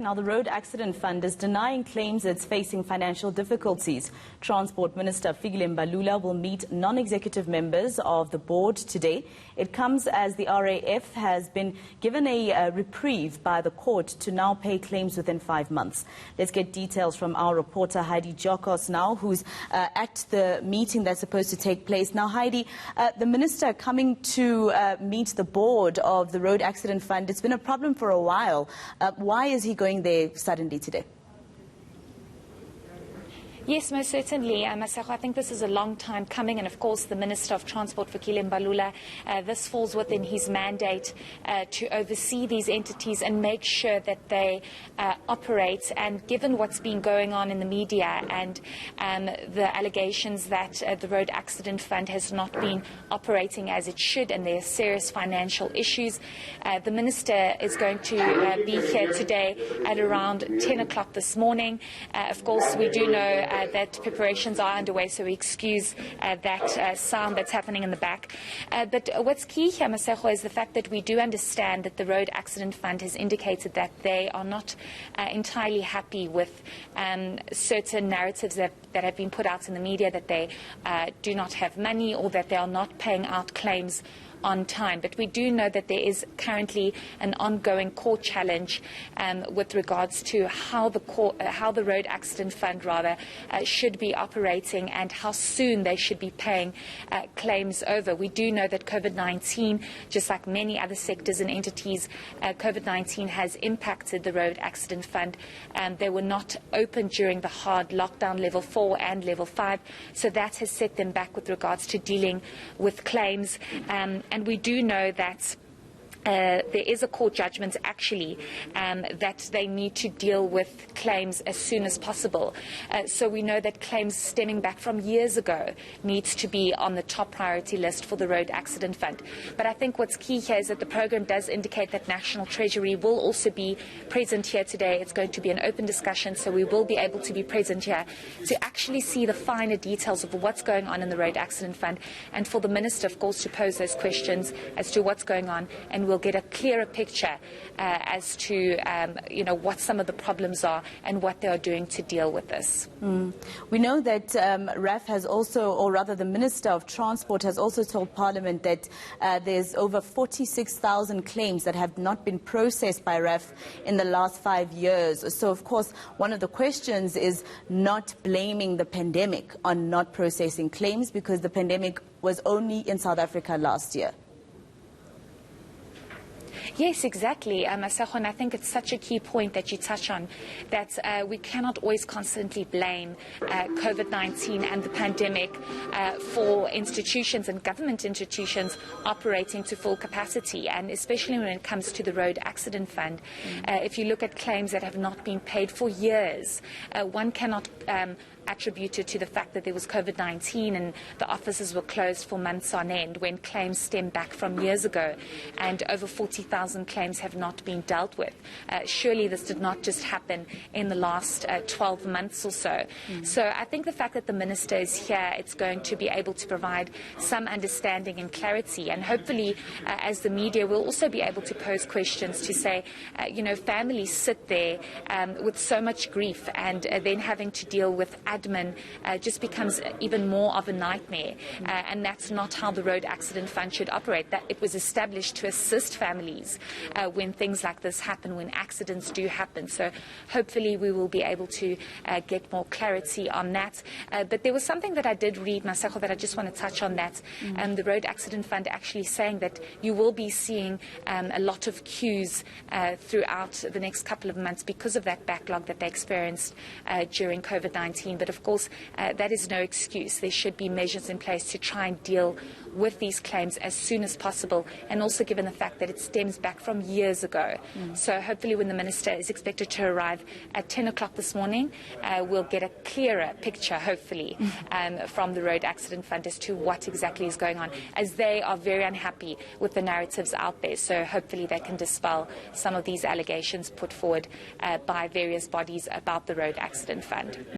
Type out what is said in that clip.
Now, the Road Accident Fund is denying claims it's facing financial difficulties. Transport Minister Fikile Mbalula will meet non-executive members of the board today. It comes as the RAF has been given a reprieve by the court to now pay claims within 5 months. Let's get details from our reporter Heidi Giokos now, who's at the meeting that's supposed to take place. Now, Heidi, the minister coming to meet the board of the Road Accident Fund, it's been a problem for a while. Why is he going there suddenly today? Yes, most certainly. Masako, I think this is a long time coming, and of course the Minister of Transport, Fikile Mbalula, this falls within his mandate to oversee these entities and make sure that they operate. And given what's been going on in the media and the allegations that the Road Accident Fund has not been operating as it should, and there are serious financial issues, the Minister is going to be here today at around 10 o'clock this morning. Of course, we do know that preparations are underway, so we excuse that sound that's happening in the back. But what's key here, Masako, is the fact that we do understand that the Road Accident Fund has indicated that they are not entirely happy with certain narratives that have been put out in the media, that they do not have money or that they are not paying out claims on time. But we do know that there is currently an ongoing court challenge with regards to how the Road Accident Fund should be operating and how soon they should be paying claims over. We do know that COVID-19, just like many other sectors and entities, COVID-19 has impacted the Road Accident Fund. They were not open during the hard lockdown level 4 and level 5, so that has set them back with regards to dealing with claims. And we do know that there is a court judgment actually that they need to deal with claims as soon as possible. So we know that claims stemming back from years ago needs to be on the top priority list for the Road Accident Fund. But I think what's key here is that the program does indicate that National Treasury will also be present here today. It's going to be an open discussion, so we will be able to be present here to actually see the finer details of what's going on in the Road Accident Fund, and for the Minister, of course, to pose those questions as to what's going on, and we'll get a clearer picture as to what some of the problems are and what they are doing to deal with this. We know that RAF has also, or rather the Minister of Transport has also told Parliament that there's over 46,000 claims that have not been processed by RAF in the last 5 years. So, of course, one of the questions is not blaming the pandemic on not processing claims, because the pandemic was only in South Africa last year. Yes, exactly, Masako, and I think it's such a key point that you touch on, that we cannot always constantly blame COVID-19 and the pandemic for institutions and government institutions operating to full capacity, and especially when it comes to the Road Accident Fund. If you look at claims that have not been paid for years, one cannot attribute it to the fact that there was COVID-19 and the offices were closed for months on end, when claims stem back from years ago and over 40,000 claims have not been dealt with. Surely this did not just happen in the last 12 months or so. So I think the fact that the Minister is here, it's going to be able to provide some understanding and clarity, and hopefully as the media will also be able to pose questions to say, families sit there with so much grief, and then having to deal with admin just becomes even more of a nightmare, and that's not how the Road Accident Fund should operate. That it was established to assist families when things like this happen, when accidents do happen. So hopefully we will be able to get more clarity on that. But there was something that I did read, Masako, that I just want to touch on that. The Road Accident Fund actually saying that you will be seeing a lot of queues throughout the next couple of months because of that backlog that they experienced during COVID-19. But of course, that is no excuse. There should be measures in place to try and deal with these claims as soon as possible, and also given the fact that it stems back from years ago. So hopefully when the Minister is expected to arrive at 10 o'clock this morning, we'll get a clearer picture, hopefully, from the Road Accident Fund as to what exactly is going on, as they are very unhappy with the narratives out there. So hopefully they can dispel some of these allegations put forward by various bodies about the Road Accident Fund.